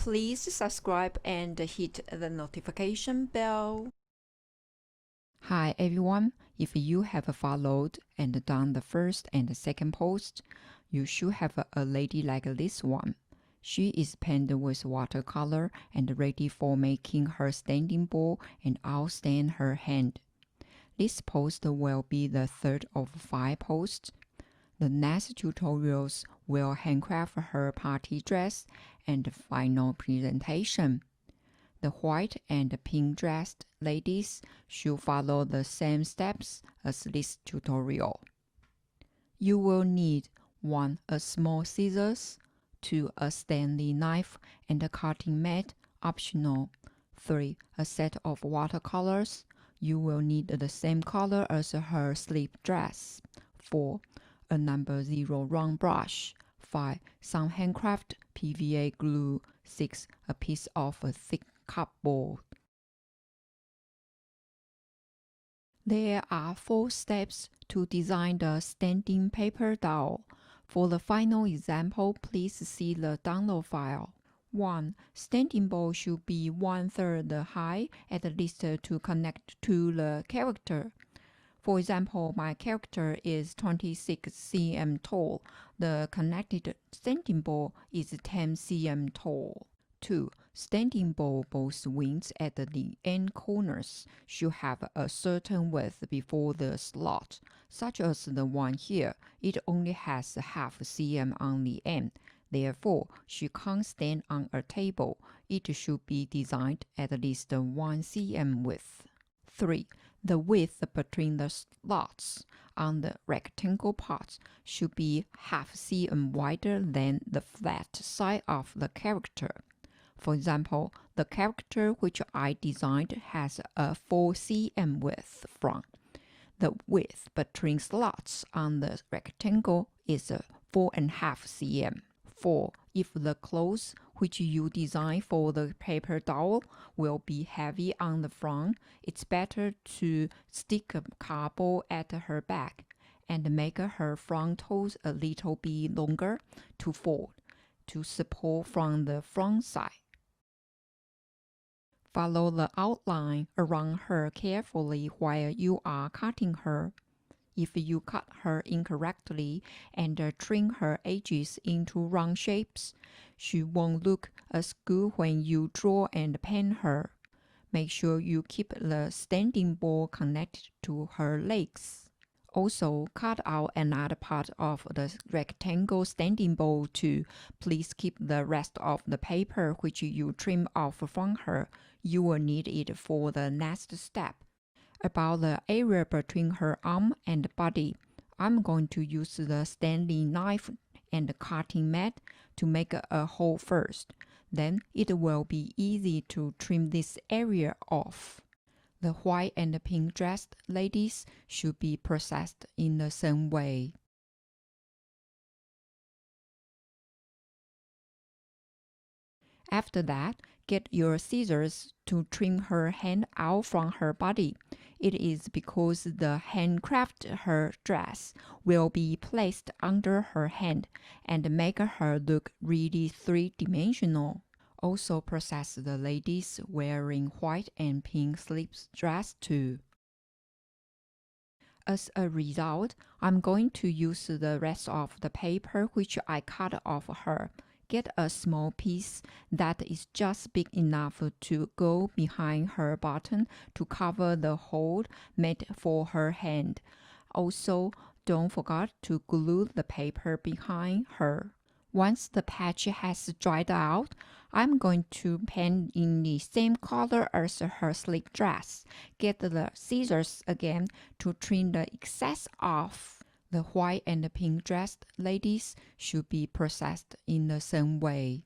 please subscribe and hit the notification bell. Hi everyone, if you have followed and done the first and second post, you should have a lady like this one. She is painted with watercolor and ready for making her standing bowl and outstand her hand. This post will be the third of 5 posts. The next tutorials will handcraft her party dress and final presentation. The white and pink dressed ladies should follow the same steps as this tutorial. You will need 1. A small scissors, 2. A Stanley knife and a cutting mat, optional. 3. A set of watercolors. You will need the same color as her sleeve dress. 4. A number 0 round brush. 5. Some handcraft PVA glue. 6. A piece of thick cardboard. There are 4 steps to design the standing paper doll. For the final example, please see the download file. 1. Standing bowl should be 1/3 high at least to connect to the character. For example, my character is 26 cm tall. The connected standing bowl is 10 cm tall. 2. Standing bowl both wings at the end corners should have a certain width before the slot, such as the one here. It only has half cm on the end. Therefore, she can't stand on a table. It should be designed at least 1 cm width. 3. The width between the slots on the rectangle parts should be half cm wider than the flat side of the character. For example, the character which I designed has a 4 cm width front. The width between slots on the rectangle is 4.5 cm. 4. If the clothes which you design for the paper doll will be heavy on the front, it's better to stick a cardboard at her back and make her front toes a little bit longer to fold to support from the front side. Follow the outline around her carefully while you are cutting her. If you cut her incorrectly and trim her edges into round shapes, she won't look as good when you draw and paint her. Make sure you keep the standing bowl connected to her legs. Also, cut out another part of the rectangle standing bowl too. Please keep the rest of the paper which you trim off from her. You will need it for the next step. About the area between her arm and body, I'm going to use the Stanley knife and cutting mat to make a hole first. Then it will be easy to trim this area off. The white and pink dressed ladies should be processed in the same way. After that, get your scissors to trim her hand out from her body. It is because the handcraft her dress will be placed under her hand and make her look really three-dimensional. Also process the ladies wearing white and pink sleeves dress too. As a result, I'm going to use the rest of the paper which I cut off her. Get a small piece that is just big enough to go behind her button to cover the hole made for her hand. Also, don't forget to glue the paper behind her. Once the patch has dried out, I'm going to paint in the same color as her sleeve dress. Get the scissors again to trim the excess off. The white and pink dressed ladies should be processed in the same way.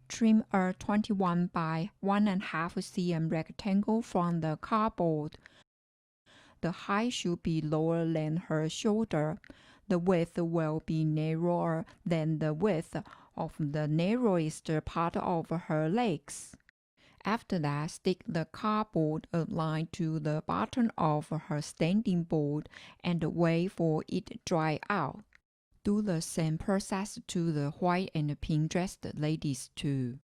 Trim a 21 by 1.5 cm rectangle from the cardboard. The height should be lower than her shoulder. The width will be narrower than the width of the narrowest part of her legs. After that, stick the cardboard line to the bottom of her standing board and wait for it to dry out. Do the same process to the white and pink dressed ladies too.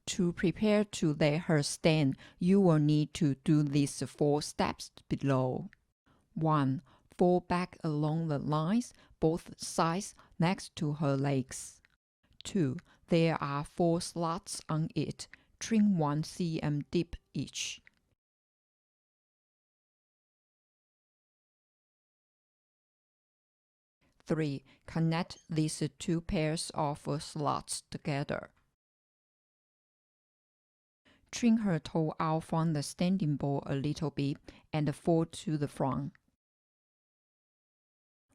To prepare to let her stand, you will need to do these 4 steps below. 1. Fold back along the lines, both sides next to her legs. 2. There are 4 slots on it. Trim 1 cm deep each. 3. Connect these 2 pairs of slots together. Trim her toe out from the standing board a little bit and fold to the front.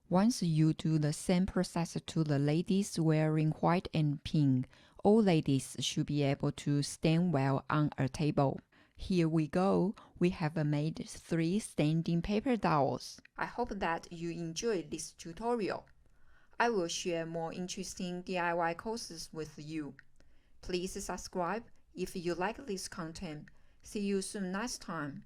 Once you do the same process to the ladies wearing white and pink, all ladies should be able to stand well on a table. Here we go. We have made 3 standing paper dolls. I hope that you enjoyed this tutorial. I will share more interesting DIY courses with you. Please subscribe if you like this content. See you soon next time.